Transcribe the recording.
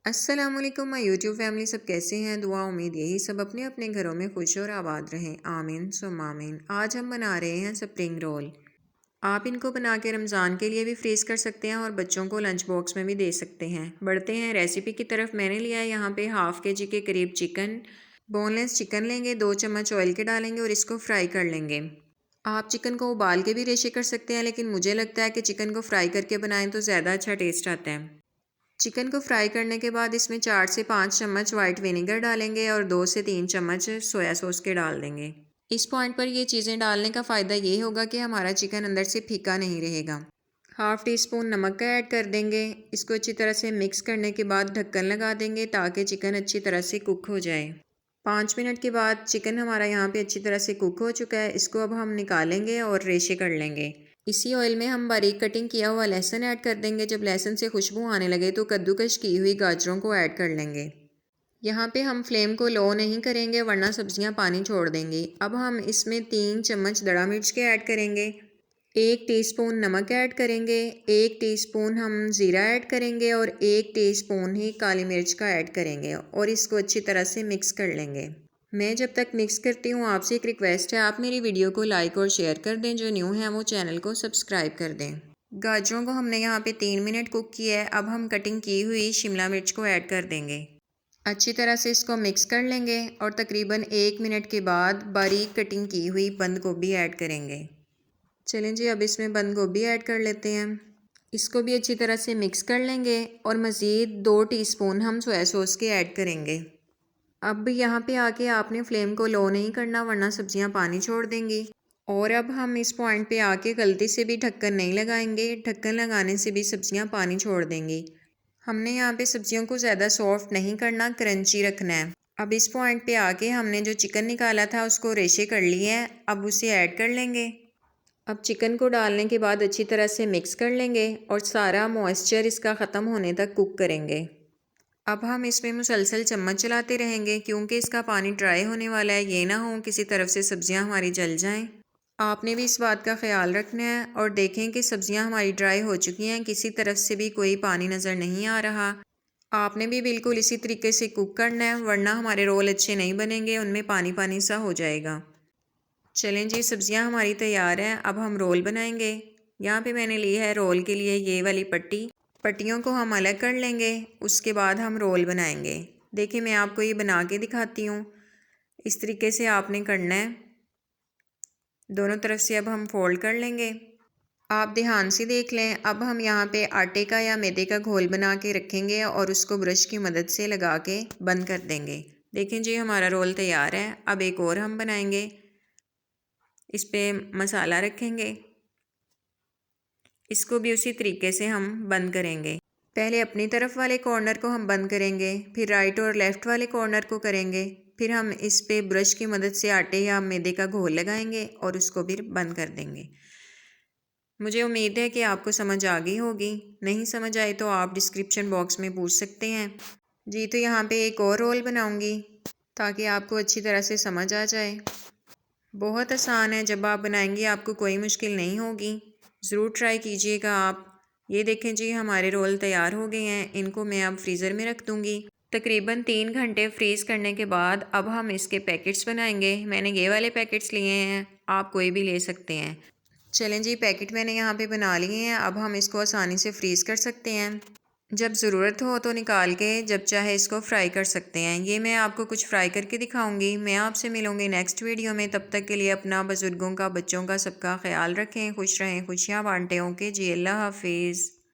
अस्सलामुअलैकुम my YouTube family, सब कैसे हैं। दुआ उम्मीद यही सब अपने अपने घरों में खुश और आबाद रहें, आमीन सुम्मा आमीन। आज हम बना रहे हैं स्प्रिंग रोल। आप इनको बना के रमज़ान के लिए भी फ्रीज़ कर सकते हैं और बच्चों को लंच बॉक्स में भी दे सकते हैं। बढ़ते हैं रेसिपी की तरफ। मैंने लिया है यहाँ पे हाफ़ के जी के करीब चिकन। बोनलेस चिकन लेंगे, 2 चम्मच ऑयल के डालेंगे और इसको फ्राई कर लेंगे। आप चिकन को उबाल के भी रेशे कर सकते हैं, लेकिन मुझे लगता है कि चिकन को फ्राई करके बनाएं तो ज़्यादा अच्छा टेस्ट आता है। चिकन को फ्राई करने के बाद इसमें 4 से 5 चम्मच वाइट विनेगर डालेंगे और 2 से 3 चम्मच सोया सॉस के डाल देंगे। इस पॉइंट पर ये चीज़ें डालने का फ़ायदा ये होगा कि हमारा चिकन अंदर से फीका नहीं रहेगा। हाफ़ टी स्पून नमक का ऐड कर देंगे। इसको अच्छी तरह से मिक्स करने के बाद ढक्कन लगा देंगे ताकि चिकन अच्छी तरह से कुक हो जाए। 5 मिनट के बाद चिकन हमारा यहाँ पे अच्छी तरह से कुक हो चुका है। इसको अब हम निकालेंगे और रेशे कर लेंगे। इसी ऑयल में हम बारीक कटिंग किया हुआ लहसुन ऐड कर देंगे। जब लहसुन से खुशबू आने लगे तो कद्दूकश की हुई गाजरों को ऐड कर लेंगे। यहाँ पे हम फ्लेम को लो नहीं करेंगे वरना सब्जियाँ पानी छोड़ देंगी। अब हम इसमें 3 चम्मच दड़ा मिर्च के ऐड करेंगे, 1 टीस्पून नमक ऐड करेंगे, 1 टीस्पून हम ज़ीरा ऐड करेंगे और 1 टीस्पून ही काली मिर्च का ऐड करेंगे और इसको अच्छी तरह से मिक्स कर लेंगे। मैं जब तक मिक्स करती हूँ आपसे एक रिक्वेस्ट है, आप मेरी वीडियो को लाइक और शेयर कर दें। जो न्यू हैं वो चैनल को सब्सक्राइब कर दें। गाजरों को हमने यहाँ पे 3 मिनट कुक किया है। अब हम कटिंग की हुई शिमला मिर्च को ऐड कर देंगे। अच्छी तरह से इसको मिक्स कर लेंगे और तकरीबन 1 मिनट के बाद बारीक कटिंग की हुई बंद गोभी ऐड करेंगे। चलें जी, अब इसमें बंद गोभी ऐड कर लेते हैं। इसको भी अच्छी तरह से मिक्स कर लेंगे और मज़ीद 2 टीस्पून हम सोया सॉस के ऐड करेंगे। अब यहाँ पे आके आपने फ्लेम को लो नहीं करना वरना सब्जियाँ पानी छोड़ देंगी। और अब हम इस पॉइंट पे आके गलती से भी ढक्कन नहीं लगाएंगे। ढक्कन लगाने से भी सब्जियाँ पानी छोड़ देंगी। हमने यहाँ पे सब्जियों को ज़्यादा सॉफ्ट नहीं करना, क्रंची रखना है। अब इस पॉइंट पे आके हमने जो चिकन निकाला था उसको रेशे कर लिए हैं। अब उसे ऐड कर लेंगे। अब चिकन को डालने के बाद अच्छी तरह से मिक्स कर लेंगे और सारा मॉइस्चर इसका ख़त्म होने तक कुक करेंगे। अब हम इसमें मुसलसल चम्मच चलाते रहेंगे क्योंकि इसका पानी ड्राई होने वाला है। ये ना हो किसी तरफ से सब्जियां हमारी जल जाएं। आपने भी इस बात का ख्याल रखना है और देखें कि सब्जियां हमारी ड्राई हो चुकी हैं, किसी तरफ से भी कोई पानी नज़र नहीं आ रहा। आपने भी बिल्कुल इसी तरीके से कुक करना है वरना हमारे रोल अच्छे नहीं बनेंगे, उनमें पानी पानी सा हो जाएगा। चलें जी, सब्जियां हमारी तैयार हैं। अब हम रोल बनाएंगे। यहाँ पे मैंने ली है रोल के लिए ये वाली पट्टी। पट्टियों को हम अलग कर लेंगे, उसके बाद हम रोल बनाएंगे। देखिए मैं आपको ये बना के दिखाती हूँ। इस तरीके से आपने करना है। दोनों तरफ से अब हम फोल्ड कर लेंगे। आप ध्यान से देख लें। अब हम यहाँ पे आटे का या मैदे का घोल बना के रखेंगे और उसको ब्रश की मदद से लगा के बंद कर देंगे। देखें जी, हमारा रोल तैयार है। अब एक और हम बनाएंगे। इस पर मसाला रखेंगे, इसको भी उसी तरीके से हम बंद करेंगे। पहले अपनी तरफ वाले कॉर्नर को हम बंद करेंगे, फिर राइट और लेफ़्ट वाले कॉर्नर को करेंगे, फिर हम इस पे ब्रश की मदद से आटे या मैदे का घोल लगाएंगे और उसको भी बंद कर देंगे। मुझे उम्मीद है कि आपको समझ आ गई होगी। नहीं समझ आए तो आप डिस्क्रिप्शन बॉक्स में पूछ सकते हैं जी। तो यहाँ पे एक और रोल बनाऊँगी ताकि आपको अच्छी तरह से समझ आ जाए। बहुत आसान है, जब आप बनाएंगे आपको कोई मुश्किल नहीं होगी। ज़रूर ट्राई कीजिएगा आप। ये देखें जी, हमारे रोल तैयार हो गए हैं। इनको मैं अब फ्रीज़र में रख दूँगी। तकरीबन 3 घंटे फ्रीज़ करने के बाद अब हम इसके पैकेट्स बनाएंगे। मैंने ये वाले पैकेट्स लिए हैं, आप कोई भी ले सकते हैं। चलें जी, पैकेट मैंने यहाँ पे बना लिए हैं। अब हम इसको आसानी से फ्रीज़ कर सकते हैं। जब ज़रूरत हो तो निकाल के जब चाहे इसको फ्राई कर सकते हैं। ये मैं आपको कुछ फ्राई करके दिखाऊंगी। मैं आपसे मिलूंगी नेक्स्ट वीडियो में। तब तक के लिए अपना, बुज़ुर्गों का, बच्चों का, सबका ख्याल रखें। खुश रहें, खुशियाँ बांटें। ओके जी, अल्लाह हाफिज़।